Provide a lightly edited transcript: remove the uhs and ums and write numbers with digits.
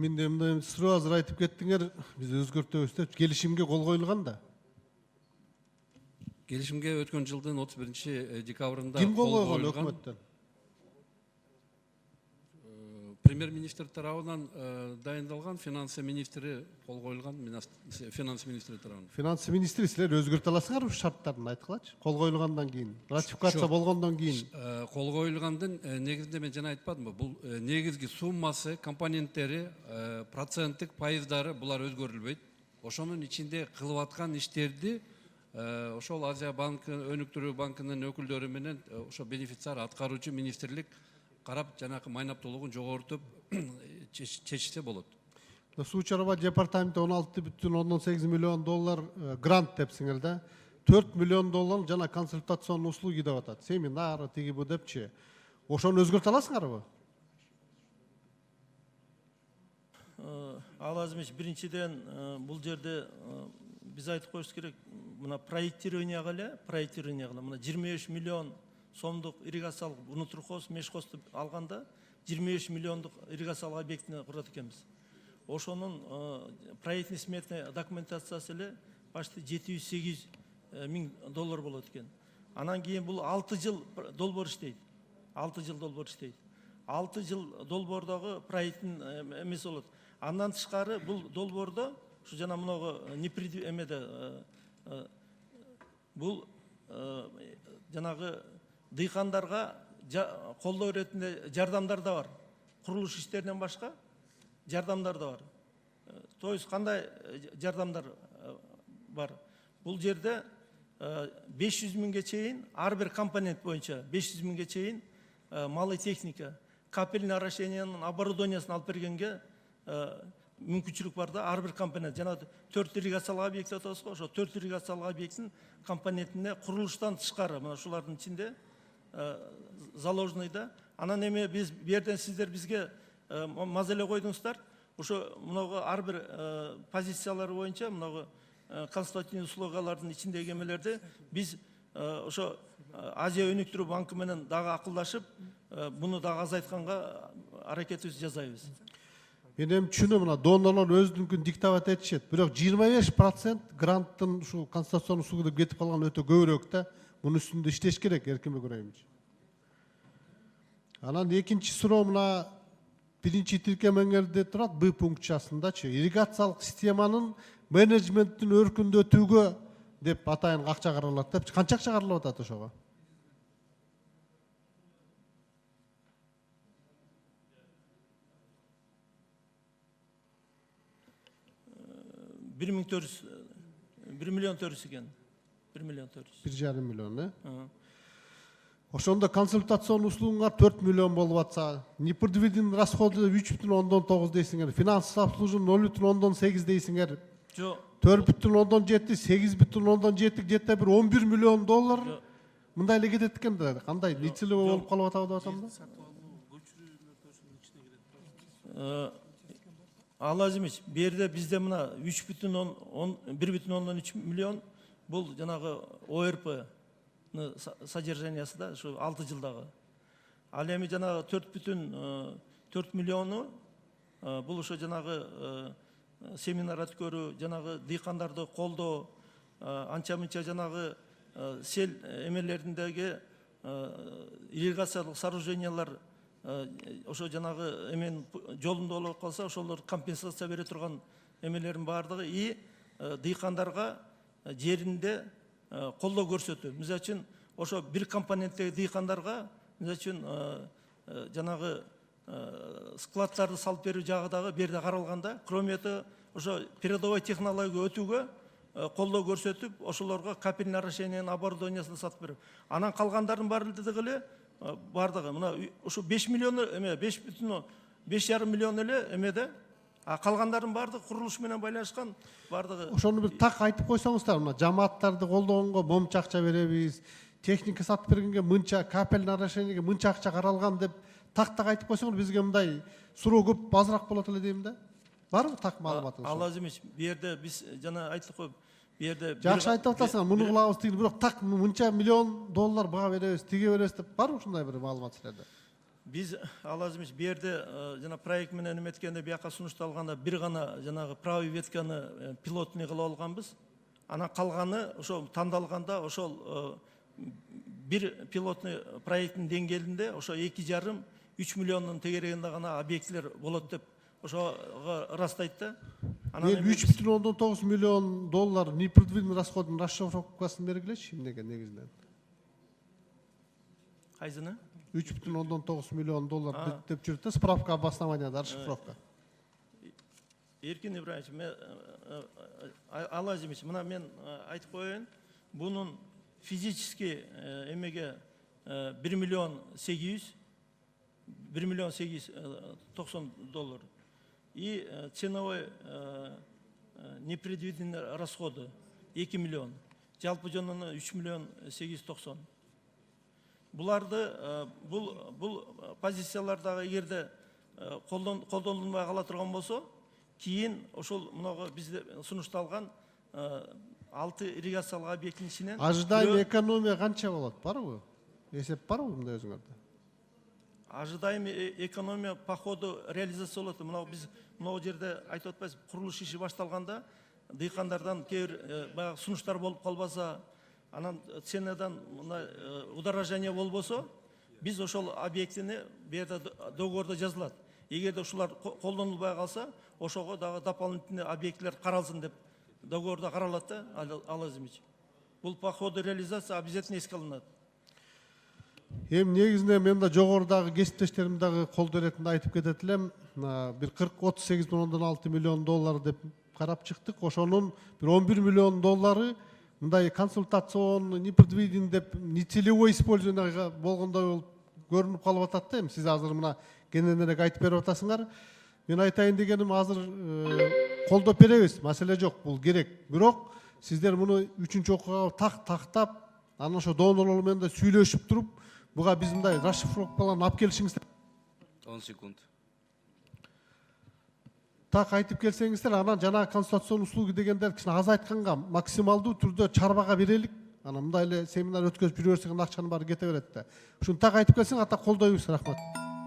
Мен де мындай суроо азыр айтып кеттиңер, биз өзгөртөбүз деп келишимге кол коюлган да. Келишимге өткөн жылдын 31-декабрында Ким кол койгон өкмөттөн? Премьер-министр тарабынан дайындалган, финансы министри кол коюлган, финансы министри тарабынан. Финансы министри силер өзгөртө аласыңарбы шарттарын айткылачы? Кол коюлгандан кийин, ратификация болгондон кийин. Кол коюлгандын негизинде мен жана айтпадымбы? Бул негизги суммасы, компоненттери, проценттик пайыздары булар өзгөрүлбөйт. Ошонун ичинде кылып аткан иштерди ошол Азия банкы, өнүктүрүү банкынын өкүлдөрү менен ошо бенефициар аткаруучу министрлик карап жанакы майнаптуулугун жогортуп чечишсе болот. Суу чарба департаменти 16,8 миллион доллар грант депсиңер да. 4 миллион доллар жана консультацион услуги деп атат. Семинар, тиги бу депчи. Ошону өзгөртө аласыңарбы? Алазымыш, биринчиден бул жерде биз айтып коюш керек, мына проектирование кыла, мына 23 миллион сомдук ирригациялык унутурхоз, мешхозду алганда 23 миллиондук ирригациялык объектини курат экенбиз. Ошонун проектный сметный документациясы эле почти 700-800 миң доллар болот экен. Анан кийин бул 6 жыл долбоор иштейт. 6 жыл долбоор иштейт. 6 жыл долбоордогу проекттин эмеси болот. Андан тышкары бул долбоордо ушу жана мынагы бул жанагы дыйкандарга колдоо иретинде жардамдар да бар. Курулуш иштеринен башка жардамдар да бар. То есть кандай жардамдар бар? Бул жерде 500 миңге чейин ар бир компонент боюнча 500 миңге чейин малый техника, капельный орошениянын оборудованиясын алып бергенге мүмкүнчүлүк бар да, ар бир компонент. Жана 4 ирригациялык объект атабыз го, ошо 4 ирригациялык объекттин компонентине курулуштан тышкары, мына ушулардын ичинде заложенный да. Анан эме биз бу жерден сиздер бизге мазеле койдуңуздар. Ошо мынагы ар бир позициялар боюнча мынагы консультативдик услугалардын ичиндеги эмелерди биз ошо Азия өнүктүрүү банкы менен дагы акылдашып, буну дагы азайтканга аракетибизди жасайбыз. Мен эми түшүнөм, мына донорлор өзүнүnkүн диктовать этишет. Бирок 25% гранттын ушу конституцион услуга деп кетип калган өтө көбүрөөк да. Мунун үстүндө иштеш керек, эркин Бекураевич. Анан экинчи суроо мына биринчи тиркемеңерде турат Б пунктчасындачы. Ирригациялык системанын менеджменттин өркүндөтүүгө деп атайын акча каралат деп. Канча акча каралып атат ошого? $1 миллион 400 экен. 1 миллион 400. 1,5 миллион, э? Ошондо консультацион услугуңар 4 миллион болуп атса, непредвиденный расходу 3,9 дейсиңер, финансовый обслуживание 0,8 дейсиңер. Жок. 4,7, 8,7, где-то бир 11 миллион доллар. Мындай эле кетет экен да, кандай нецелевой болуп калып атабы деп атам да. Алазимич, бу жерде бизде мына 1,3 миллион бул жанагы ОРП содержаниясы да, ушу 6 жылдагы. Ал эми жанагы 4,4 миллиону бул ошо жанагы семинар өткөрүү, жанагы дыйкандарды колдоо, анча-мынча жанагы сел эмелериндеги ирригациялык сооружениялар ошо жанагы эмен жолунда болуп калса, ошолор компенсация бере турган эмелердин баардыгы и дыйкандарга жеринде колдоо көрсөтүү. Мисалы үчүн ошо бир компоненттеги дыйкандарга мисалы үчүн жанагы складдарды салып берүү жагы дагы бу жерде каралганда, кроме этого ошо передовой технологияга өтүүгө колдоо көрсөтүп, ошолорго капельный орошениянын оборудованиясын сатып берүү. Анан калгандардын баардыгы эле бардыгы мына ушу 5 миллион эме 5,5 миллион эле эмеде, а калгандардын баардыгы курулуш менен байланышкан баардыгы. Ошону бир так айтып койсоңуздар, мына жамааттарды колдогонго момча акча беребиз, техника сатып бергенге мынча, капельный орошениеге мынча акча каралган деп так айтып койсоңуз бизге мындай суроо көп азыраак болот эле дейм да. Барбы так маалыматыңыз? Алаз эмес. Бу жерде биз жана айттык го, бу жерде жакшы айтып атасың, муну кылабыз тиги, бирок так мынча миллион доллар бага беребиз, тиге беребиз деп барбы ушундай бир маалымат силерде? Биз алазымыз бу жерде жана проект менен эметкенде бияка сунушталганда бир гана жанагы правый ветканы пилотный кылып алганбыз. Анан калганы ошол тандалганда ошол бир пилотный проекттин деңгээлинде ошо 2,5–3 миллиондун тегерегинде гана объектилер болот деп ошого ырастайт да. Анан 3,9 миллион доллар непредвиденный расходдун расшифровкасын бергилечи эмнеге негизинен? Кайсыны? 3,9 миллион доллар деп жүрүт да, справка об основанияда расшифровка. Эркин Ибраевич, мен Алазимович, мына мен айтып коеюн, бунун физически эмеге 1 миллион 890 доллар. И ценовой непредвиденные расходы 2 миллион. Жалпы жонуна 3 миллион 890. Буларды бул позициялардагы эгерде колдонулбай кала турган болсо, кийин ошол мынага бизде сунушталган 6 ирригациялык объекттин ичинен Ожидаемый экономия канча болот? Барбы? Эсеп барбы мындай өзүңөрдө? Ожидаемый экономия по ходу реализация болот. Мына биз мына жерде айтып атпайбыз, курулуш иши башталганда дыйкандардан кээ бир баягы сунуштар болуп калбаса, анан ценадан удорожание болбосо, биз ошол объектини бу жерде договордо жазылат. Эгерде ушулар колдонулбай калса, ошого дагы дополнительный объектилер каралсын деп договордо каралат да, Алазимович. Бул по ходу реализации обязательно эске алынат. Эми негизинен мен да жогорудагы кесиптештерим дагы колдоо иретинде айтып кетет элем. Бир 38,6 миллион доллар деп карап чыктык. Ошонун бир 11 миллион доллары мындай консультацион, непредвиденный деп, нецелевой использование болгондой болуп көрүнүп калып атат да. Эми сиз азыр мына кененирээк айтып берип атасыңар. Мен айтайын дегеним азыр колдоп беребиз, маселе жок, бул керек. Бирок сиздер муну 3-чү окууга тактап, анан ошо донорлор менен да сүйлөшүп туруп, буга биз мындай расшифровкаларын алып келишиңиздер. 10 секунд. Так айтып келсеңиздер, анан жана консультацион услуги дегендер кичине аз айтканга максималдуу түрдө чарбага берелик. Анан мындай эле семинар өткөзүп жүрө берсек акчанын баары кете берет да. Ушуну так айтып келсең, ата колдойбуз, рахмат.